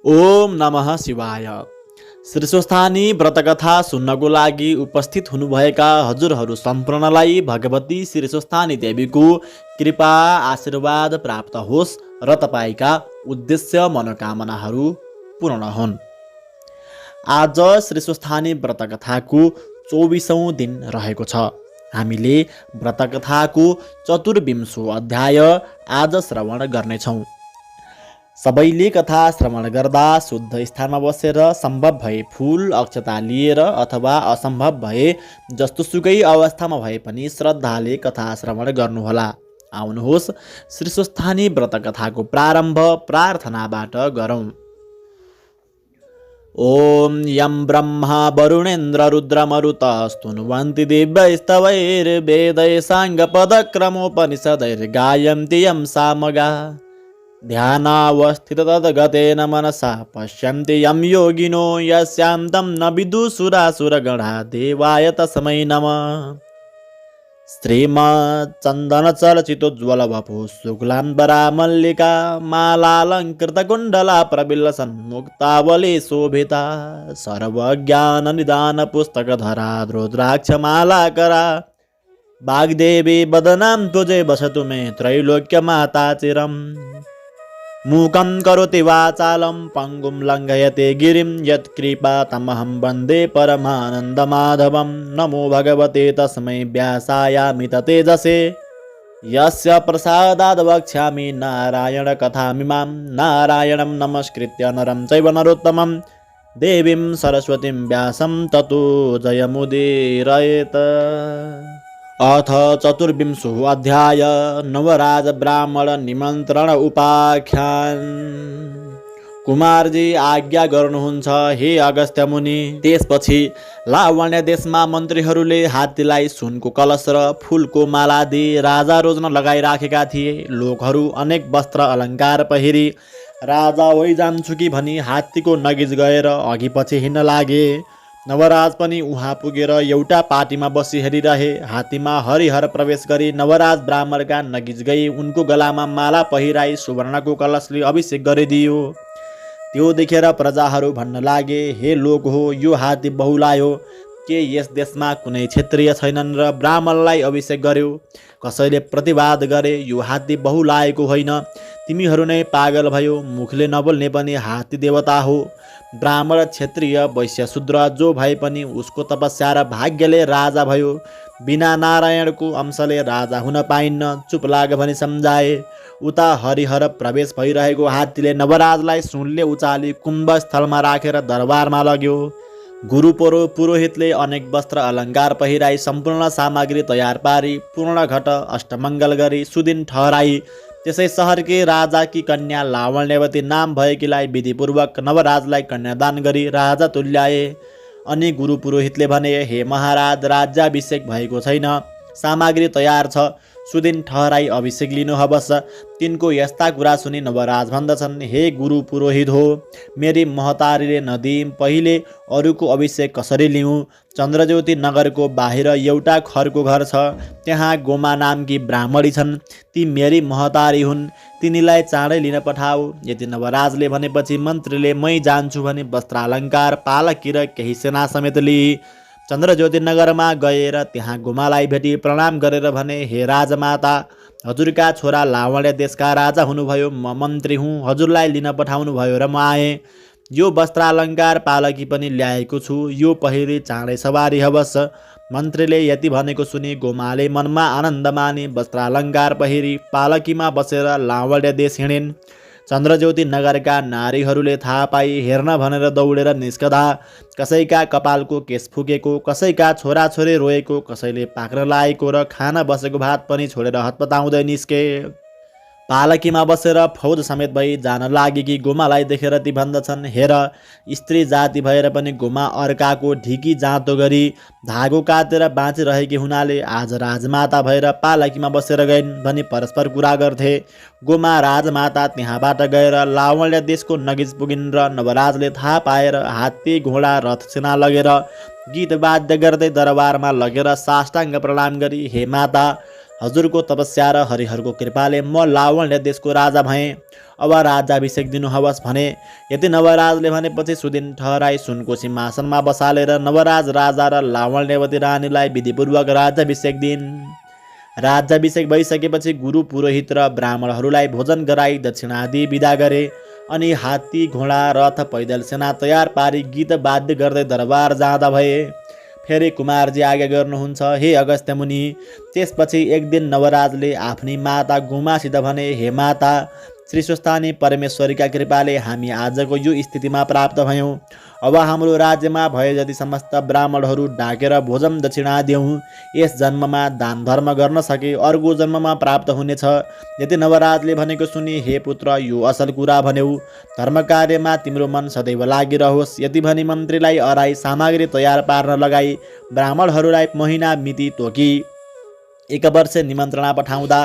ओम नमः शिवाय। श्रीस्वस्थानी व्रतकथा सुन्नको लागि उपस्थित हुनुभएका हजुरहरू सम्पूर्णलाई भगवती श्रीस्वस्थानी देवीको कृपा आशीर्वाद प्राप्त होस् र तपाईँका उद्देश्य मनोकामनाहरू पूर्ण हुन्। आज श्रीस्वस्थानी व्रतकथाको 24औं दिन रहेको छ। हामीले व्रतकथाको चतुर्विंशो अध्याय आज श्रवण गर्नेछौँ। सबैले कथा श्रवण गर्दा शुद्ध स्थानमा बसेर सम्भव भए फूल अक्षता लिएर अथवा असम्भव भए जस्तोसुकै अवस्थामा भए पनि श्रद्धाले कथा श्रवण गर्नुहोला। आउनुहोस् श्रीस्वस्थानी व्रतकथाको प्रारम्भ प्रार्थनाबाट गरौँ। ओम यं ब्रह्मा वरुणेन्द्र रुद्रमरुतस्तुन्वन्ति दिव्यस्तवैर्वेदैः साङ्गपदक्रमोपनिषदैर्गायन्ति यं सामगा ध्यानावस्थिततद्गतेन मनसा पश्यन्ति यं योगिनो यस्यां तं न विदुषुरासुरगणा देवाय तस्मै नमः। श्रीमच्चन्दनचर्चितोज्ज्वलवपुः शुक्लाम्बरा मल्लिका मालालङ्कृतकुण्डला प्रविलसन्मुक्तावली शोभिता सर्वज्ञाननिदानपुस्तकधरा रुद्राक्षमालाकरा वाग्देवी वदनां तुजे वसतु मे त्रैलोक्यमाता चिरम्। मूकं करोति वाचालं पङ्गुं लङ्घयते गिरिं यत्कृपातमहं वन्दे परमानन्दमाधवं। नमो भगवते तस्मै व्यासायामित तेजसे यस्य प्रसादाद् वक्ष्यामि नारायणकथामिमां। नारायणं नमस्कृत्य नरं चैव नरोत्तमं देवीं सरस्वतीं व्यासं ततो जयमुदीरयेत्। अथ चतुर्विंशो अध्याय नवराज ब्राह्मण निमन्त्रण उपाख्यान। कुमारजी आज्ञा गर्नुहुन्छ हे अगस्त्य मुनि। त्यसपछि लावण्य देशमा मन्त्रीहरूले हात्तीलाई सुनको कलश र फूलको माला दिई राजा रोज्न लगाइराखेका थिए। लोकहरू अनेक वस्त्र अलङ्कार पहिरी राजा होइ जान्छु कि भनी हात्तीको नगिज गएर अघि पछि हिँड्न लागे। नवराज पनि उहाँ पुगेर एउटा पाटीमा बसी हेरिरहे। हात्तीमा हरिहर प्रवेश गरी नवराज ब्राह्मणका नगिज गई उनको गलामा माला पहिराई सुवर्णको कलशले अभिषेक गरिदियो। त्यो देखेर प्रजाहरू भन्न लागे, हे लोक हो, यो हात्ती बहुलायो। के यस देशमा कुनै क्षत्रिय छैनन् र ब्राह्मणलाई अभिषेक गर्यो? कसैले प्रतिवाद गरे, यो हात्ती बहुलाएको होइन, तिमीहरू नै पागल भयो। मुखले नबोल्ने पनि हात्ती देवता हो। ब्राह्मण क्षत्रिय वैश्य शूद्र जो भए पनि उसको तपस्या र भाग्यले राजा भयो। बिना नारायणको अंशले राजा हुन पाइन्न। चुप लाग भनी सम्झाए। उता हरिहर प्रवेश भइरहेको हात्तीले नवराजलाई सुनले उचाली कुम्भस्थलमा राखेर दरबारमा लग्यो। गुरु पुरोहितले अनेक वस्त्र अलङ्कार पहिराई सम्पूर्ण सामग्री तयार पारी पूर्ण घट अष्टमङ्गल गरी सुदिन ठहराई। त्यसै सहरकी राजाकी कन्या लावण्यवती नाम भएकीलाई विधिपूर्वक नवराजलाई कन्यादान गरी राजा तुल्याए। अनि गुरु पुरोहितले भने, हे महाराज, राज्याभिषेक भएको छैन, सामग्री तयार छ, सुदिन ठहराई अभिषेक लिनु हवस्। तिनको यस्ता कुरा सुनि नवराज भन्दछन्, हे गुरु पुरोहित हो, मेरी महतारीले नदिई पहिले अरूको अभिषेक कसरी लिऊँ? चन्द्रज्योति नगरको बाहिर एउटा खरको घर छ, त्यहाँ गोमा नामकी ब्राह्मणी छन्, ती मेरी महतारी हुन्, तिनीलाई चाँडै लिन पठाऊ। यति नवराजले भनेपछि मन्त्रीले मै जान्छु भने वस्त्रालङ्कार पालकी र केही सेना समेत लिई चन्द्रज्योति नगरमा गएर त्यहाँ गोमालाई भेटी प्रणाम गरेर भने, हे राजमाता, हजुरका छोरा लावण्य देशका राजा हुनुभयो, म मन्त्री हुँ, हजुरलाई लिन पठाउनु भयो र म आएँ। यो वस्त्रालङ्कार पालकी पनि ल्याएको छु, यो पहिरी चाँडै सवारी हवस्। मन्त्रीले यति भनेको सुनि गोमाले मनमा आनन्द मानी वस्त्रालङ्कार पहिरी पालकीमा बसेर लावण्य देश हिँडिन्। चन्द्रज्योति नगरका नारीहरूले थाहा पाई हेर्न भनेर दौडेर निस्कदा कसैका कपालको केस फुकेको, कसैका छोराछोरी रोएको, कसैले पाक्न लागेको र खान बसेको भात पनि छोडेर हतपताउँदै निस्के। पालकीमा बसेर फौज समेत भई जान लागेकी गोमालाई देखेर ती भन्दछन्, हेर, स्त्री जाति भएर पनि गोमा अर्काको ढिकी जाँतो गरी धागो काटेर बाँचिरहेकी हुनाले आज राजमाता भएर पालकीमा बसेर गइन् भनी परस्पर कुरा गर्थे। गोमा राजमाता त्यहाँबाट गएर लावण्य देशको नगिज पुगिन् र नवराजले थाहा पाएर हात्ती घोडा रथ सेना लगेर गीत वाद्य गर्दै दरबारमा लगेर साष्टाङ्ग प्रणाम गरी, हे माता, हजुरको तपस्या र हरिहरको कृपाले म लावण्य देशको राजा भएँ। अब राज्याभिषेक दिनुहोस् भने। यति नवराजले भनेपछि सुदिन ठहराई सुनको सिंहासनमा बसालेर नवराज राजा र लावण्यवती रानीलाई विधिपूर्वक राज्याभिषेक दिइन्। राज्याभिषेक भइसकेपछि गुरु पुरोहित र ब्राह्मणहरूलाई भोजन गराई दक्षिणादि विदा गरे। अनि हात्ती घोडा रथ पैदल सेना तयार पारी गीत वाद्य गर्दै दरबार जाँदा भए। फेरि कुमारजी आज्ञा गर्नुहुन्छ हे अगस्त्य मुनि। त्यसपछि एक दिन नवराजले आफ्नी माता गुमासित भने, हे माता, श्री स्वस्थानी परमेश्वरीका कृपाले हामी आजको यो स्थितिमा प्राप्त भयौँ। अब हाम्रो राज्यमा भए जति समस्त ब्राह्मणहरू डाकेर भोजन दक्षिणा देऊ। यस जन्ममा दान धर्म गर्न सके अर्को जन्ममा प्राप्त हुनेछ। यति नवराजले भनेको सुनि हे पुत्र, यो असल कुरा भन्यौ। धर्म कार्यमा तिम्रो मन सदैव लागिरहोस्। यति भनी मन्त्रीलाई अराई सामग्री तयार पार्न लगाई ब्राह्मणहरूलाई महिना मिति तोकी 1 वर्ष निमन्त्रणा पठाउँदा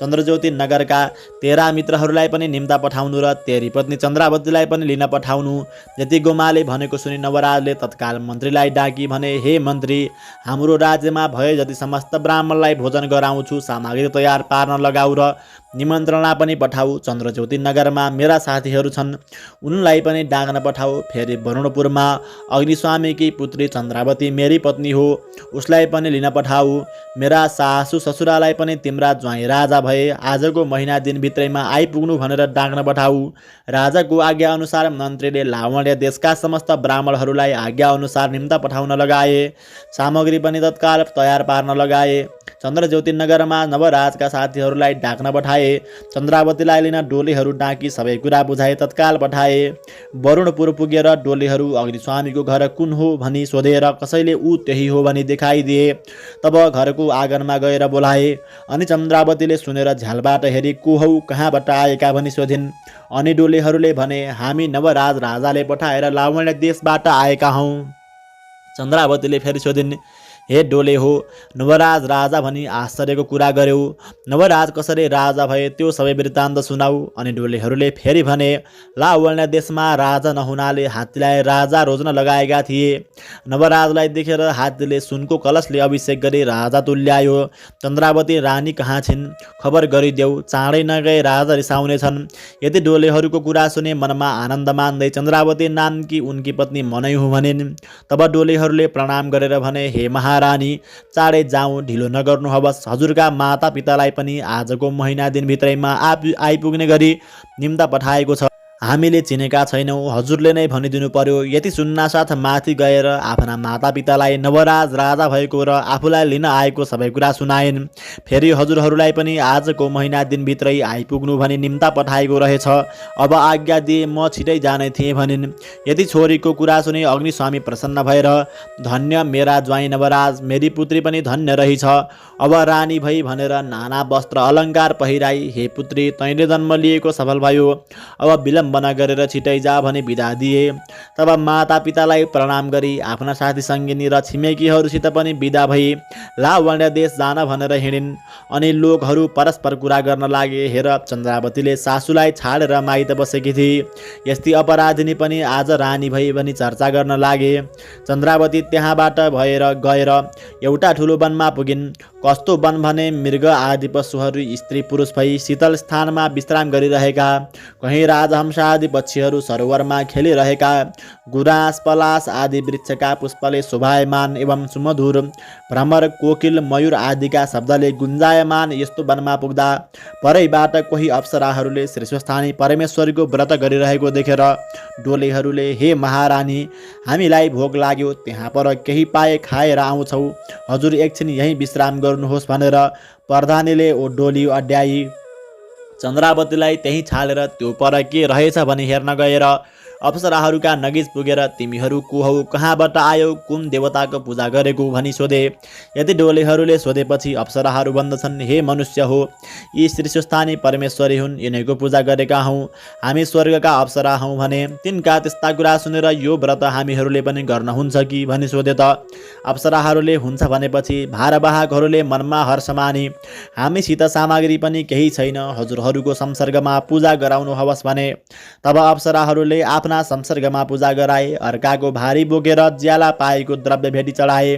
चन्द्रज्योति नगरका 13 मित्रहरूलाई पनि निम्ता पठाउनु र तेरी पत्नी चन्द्रावतीलाई पनि लिन पठाउनु। यति गोमाले भनेको सुनि नवराजले तत्काल मन्त्रीलाई डाकी भने, हे मन्त्री, हाम्रो राज्यमा भए जति समस्त ब्राह्मणलाई भोजन गराउँछु। सामग्री तयार पार्न लगाऊ र निमन्त्रणा पनि पठाऊ। चन्द्रज्योति नगरमा मेरा साथीहरू छन्, उनलाई पनि डाक्न पठाऊ। फेरि वरुणपुरमा अग्निस्वामीकी पुत्री चन्द्रावती मेरी पत्नी हो, उसलाई पनि लिन पठाऊ। मेरा सासु ससुरालाई पनि तिम्रा ज्वाइँ राजा भए आजको महिना दिनभित्रैमा आइपुग्नु भनेर डाक्न पठाऊ। राजाको आज्ञा अनुसार मन्त्रीले लावण्य देशका समस्त ब्राह्मणहरूलाई आज्ञा अनुसार निम्ता पठाउन लगाए। सामग्री पनि तत्काल तयार पार्न लगाए। चन्द्रज्योति नगरमा नवराजका साथीहरूलाई डाक्न पठाए। चन्द्रावतीलाई लिन डोलीहरू डाकी सबै कुरा बुझाए तत्काल पठाए। वरुणपुर पुगेर डोलीहरू अग्निस्वामीको घर कुन हो भनी सोधेर कसैले ऊ त्यही हो भनी देखाइदिए। तब घरको आँगनमा गएर बोलाए। अनि चन्द्रावतीले सुनेर झ्यालबाट हेरी को हौ, कहाँबाट आएका भनी सोधिन्। अनि डोलीहरूले भने, हामी नवराज राजाले पठाएर लावण्य देशबाट आएका हौँ। चन्द्रावतीले फेरि सोधिन्, हे डोले हो, नवराज राजा भनी आश्चर्यको कुरा गर्यौ। नवराज कसरी राजा भए त्यो सबै वृत्तान्त सुनाऊ। अनि डोलेहरूले फेरि भने, लावण्य देशमा राजा नहुनाले हात्तीलाई राजा रोज्न लगाएका थिए। नवराजलाई देखेर हात्तीले सुनको कलशले अभिषेक गरी राजा तुल्यायो। चन्द्रावती रानी कहाँ छिन्, खबर गरिदेऊ, चाँडै नगए राजा रिसाउने छन्। यति डोलेहरूको कुरा सुने मनमा आनन्द मान्दै चन्द्रावती नामकी उनकी पत्नी मनै हुँ भनिन्। तब डोलेहरूले प्रणाम गरेर भने, हे महारानी, चाँडै जाउँ, ढिलो नगर्नुहोस्। हजुरका माता पितालाई पनि आजको महिना दिनभित्रैमा आइपुग्ने गरी निम्ता पठाएको छ। हामीले चिनेका छैनौँ, हजुरले नै भनिदिनु पर्यो। यति सुन्नासाथ माथि गएर आफ्ना मातापितालाई नवराज राजा भएको र आफूलाई लिन आएको सबै कुरा सुनाइन्। फेरि हजुरहरूलाई पनि आजको महिना दिनभित्रै आइपुग्नु भनी निम्ता पठाएको रहेछ। अब आज्ञा दिए म छिटै जाने थिएँ भनिन्। यति छोरीको कुरा सुने अग्निस्वामी प्रसन्न भएर, धन्य मेरा ज्वाइँ नवराज, मेरी पुत्री पनि धन्य रहिछ। अब रानी भई भनेर नाना वस्त्र अलङ्कार पहिराई, हे पुत्री, तैँले जन्म लिएको सफल भयो। अब विलम्ब बना गरेर छिटै जा भनी बिदा दिए। तब माता पितालाई प्रणाम गरी आफ्ना साथी सङ्गिनी र छिमेकीहरूसित पनि बिदा भई लावण्य देश जान भनेर हिँडिन्। अनि लोकहरू परस्पर कुरा गर्न लागे, हेर चन्द्रावतीले सासूलाई छाडेर माइत बसेकी थिए, यस्ती अपराधिनी पनि आज रानी भई भनी चर्चा गर्न लागे। चन्द्रावती त्यहाँबाट भएर गएर एउटा ठुलो वनमा पुगिन्। कस्तो वन भने मृग आदि पशुहरू स्त्री पुरुष भई शीतल स्थानमा विश्राम गरिरहेका, कहीँ राजहंस आदि पक्षीहरू सरोवरमा खेलिरहेका, गुराँस पलास आदि वृक्षका पुष्पले शोभायमान एवं सुमधुर, भ्रमर कोकिल मयूर आदिका शब्दले गुन्जायमान यस्तो वनमा पुग्दा परैबाट कोही अप्सराहरूले श्री स्वस्थानी परमेश्वरीको व्रत गरिरहेको देखेर डोलेहरूले, हे महारानी, हामीलाई भोक लाग्यो, त्यहाँ पर केही पाए खाएर आउँछौ, हजुर एकछिन यहीँ विश्राम गर्नुहोस् भनेर प्रधानीले डोली अड्याई चन्द्रावतीलाई त्यहीँ छाडेर त्यो पर के रहेछ भनी हेर्न गएर अप्सराहरूका नजिक पुगेर, तिमीहरू को हौ, कहाँबाट आयौ, कुन देवताको पूजा गरेको भनी सोधे। यति डोलेहरूले सोधेपछि अप्सराहरू भन्दछन्, हे मनुष्य हो, यी श्री स्वस्थानी परमेश्वरी हुन्, यिनीको पूजा गरेका हौँ, हामी स्वर्गका अप्सरा हौँ भने। तिनका त्यस्ता कुरा सुनेर यो व्रत हामीहरूले पनि गर्न हुन्छ कि भनी सोधे त अप्सराहरूले हुन्छ भनेपछि भारवाहकहरूले मनमा हर्ष माने, हामीसित सामग्री पनि केही छैन, हजुरहरूको संसर्गमा पूजा गराउनु हवस् भने। तब अप्सराहरूले आफ्ना संसर्गमा पूजा गराए, अर्काको भारी बोकेर ज्याला पाएको द्रव्य भेटी चढाए।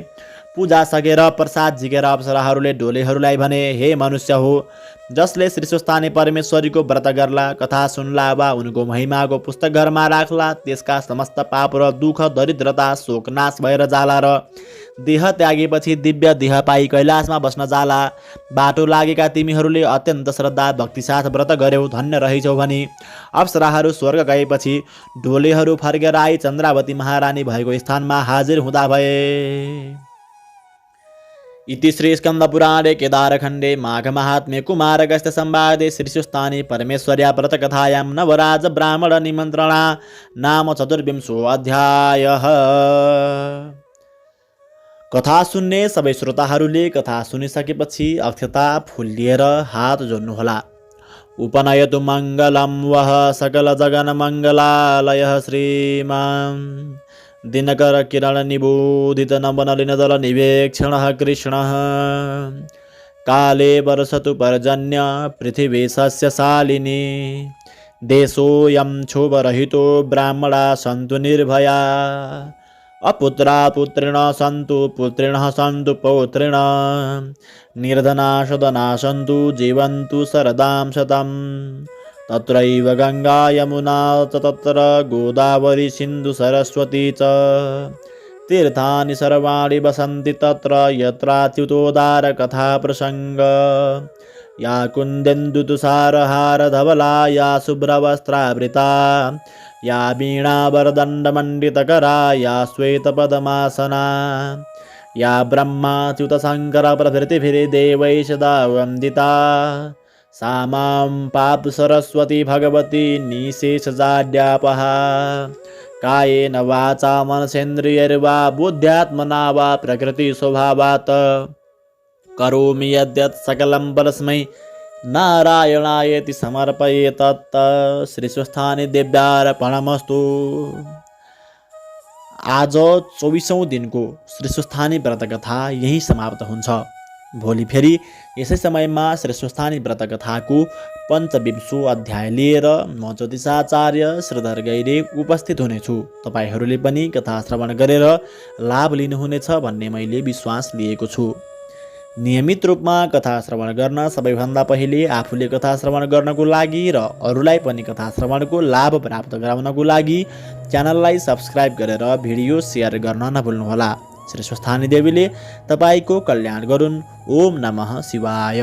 पूजा सकेर प्रसाद झिकेर अप्सराहरूले ढोलेहरूलाई भने, हे मनुष्य हो, जसले श्री स्वस्थानी परमेश्वरीको व्रत गर्ला, कथा सुन्ला वा उनको महिमाको पुस्तक घरमा राख्ला, त्यसका समस्त पाप र दुःख दरिद्रता शोक नाश भएर जाला र देह त्यागेपछि दिव्य देह पाई कैलाशमा बस्न जाला। बाटो लागेका तिमीहरूले अत्यन्त श्रद्धा भक्तिसाथ व्रत गर्यौ, धन्य रहेछौ भनी अप्सराहरू स्वर्ग गएपछि ढोलेहरू फर्केर आई चन्द्रावती महारानी भएको स्थानमा हाजिर हुँदा भए। इति श्री स्कन्दपुराणे केदारखण्डे माघ महात्म्ये कुमारगस्त्य संवादे श्री स्वस्थानी परमेश्वर्या व्रतकथायां नवराज ब्राह्मण निमन्त्रणा नाम 24 अध्यायः। कथा सुन्ने सबै श्रोताहरूले कथा सुनिसकेपछि अक्षता फूल लिएर हात जोड्नुहोला। उपनयतु मङ्गलं वः सकल जगन मङ्गलालयः श्रीमान् दिनकर किरण निबोधित नवनलिन दल निवेक्षणः कृष्णः काले वर्षतु पर्जन्य पृथिवी सस्यशालिनी देशोऽयं क्षोभरहितो ब्राह्मणा सन्तु निर्भया अपुत्रा पुत्रिण सन्तु पुत्रिणः सन्तु पौत्रिण निर्धना सदना सन्तु जीवन्तु शरदां शतम् तत्रैव गंगा यमुना च तत्र गोदावरी सिन्धु सरस्वती च तीर्थानि सर्वाणि वसन्ति तत्र यत्राच्युतोदार कथा प्रसंग या कुन्देन्दु तुषारहार धवला या शुभ्रवस्त्रावृता या वीणावरदण्डमण्डितकरा या श्वेतपद्मासना या ब्रह्माच्युत शङ्कर प्रभृतिभिर्देवैः सदा वन्दिता सा मां पाप सरस्वती भगवती निशेषजाड्यापहा कायेन वाचा मनसेन्द्रियैर्वा बुद्ध्यात्मना वा प्रकृति स्वभावात् करोमि यद्यत् सकलं परस्मै नारायणायेति समर्पये तत् श्री स्वस्थानी देव्यार्पणमस्तु। आज 24औं दिनको श्री स्वस्थानी व्रतकथा यही समाप्त हुन्छ। भोलि फेरि यसै समयमा श्री स्वस्थानी व्रतकथाको 25औं अध्याय लिएर म ज्योतिषाचार्य श्रीधर गैरे उपस्थित हुनेछु। तपाईहरूले पनि कथा श्रवण गरेर लाभ लिनुहुनेछ भन्ने मैले विश्वास लिएको छु। नियमित रूपमा कथा श्रवण गर्न सबैभन्दा पहिले आफूले कथा श्रवण गर्नको लागि र अरूलाई पनि कथा श्रवणको लाभ प्राप्त गराउनको लागि च्यानललाई सब्स्क्राइब गरेर भिडियो सेयर गर्न नभुल्नुहोला। श्री स्वस्थानी देवीले तपाईको कल्याण गरून्। ओम नमः शिवाय।